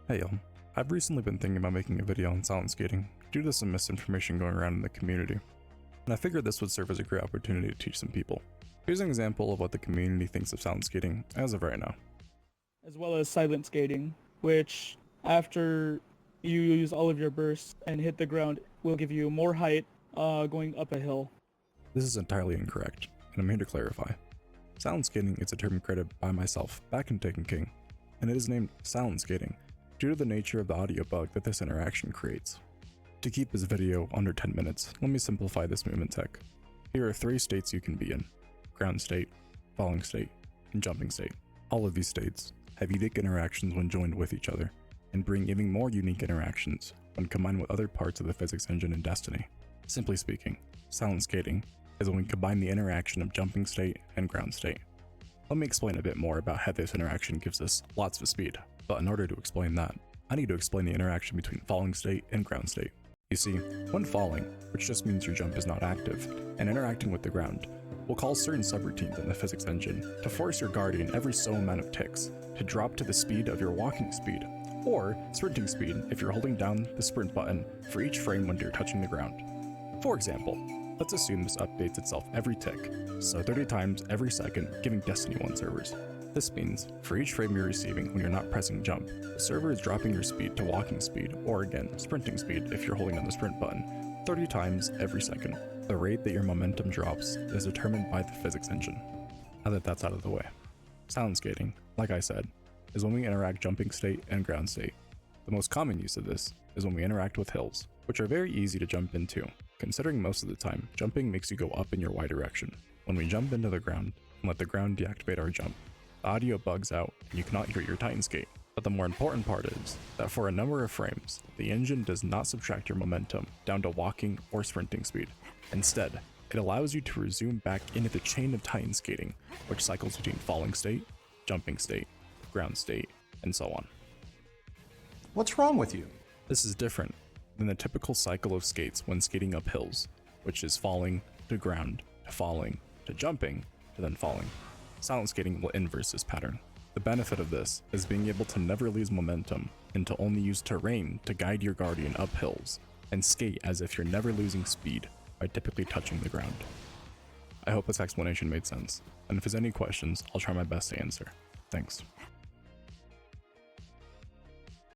Hey y'all, I've recently been thinking about making a video on silent skating due to some misinformation going around in the community, and I figured this would serve as a great opportunity to teach some people. Here's an example of what the community thinks of silent skating as of right now. As well as silent skating, which after you use all of your bursts and hit the ground will give you more height going up a hill. This is entirely incorrect, and I'm here to clarify. Silent skating is a term created by myself back in Taken King, and it is named silent skating due to the nature of the audio bug that this interaction creates. To keep this video under 10 minutes, let me simplify this movement tech. Here are 3 states you can be in: ground state, falling state, and jumping state. All of these states have unique interactions when joined with each other, and bring even more unique interactions when combined with other parts of the physics engine in Destiny. Simply speaking, silent skating is when we combine the interaction of jumping state and ground state. Let me explain a bit more about how this interaction gives us lots of speed, but in order to explain that, I need to explain the interaction between falling state and ground state. You see, when falling, which just means your jump is not active, and interacting with the ground, we'll call certain subroutines in the physics engine to force your guardian every so amount of ticks to drop to the speed of your walking speed, or sprinting speed if you're holding down the sprint button for each frame when you're touching the ground. For example, let's assume this updates itself every tick, so 30 times every second, giving Destiny 1 servers. This means, for each frame you're receiving when you're not pressing jump, the server is dropping your speed to walking speed, or again, sprinting speed if you're holding down the sprint button, 30 times every second. The rate that your momentum drops is determined by the physics engine. Now that that's out of the way, silent skating, like I said, is when we interact jumping state and ground state. The most common use of this is when we interact with hills, which are very easy to jump into, considering most of the time, jumping makes you go up in your Y direction. When we jump into the ground and let the ground deactivate our jump, the audio bugs out and you cannot hear your Titan skate. But the more important part is that for a number of frames, the engine does not subtract your momentum down to walking or sprinting speed. Instead, it allows you to resume back into the chain of Titan skating, which cycles between falling state, jumping state, ground state, and so on. What's wrong with you? This is different than the typical cycle of skates when skating up hills, which is falling to ground to falling to jumping to then falling. Silent skating will inverse this pattern. The benefit of this is being able to never lose momentum and to only use terrain to guide your guardian up hills, and skate as if you're never losing speed by typically touching the ground. I hope this explanation made sense, and if there's any questions, I'll try my best to answer. Thanks.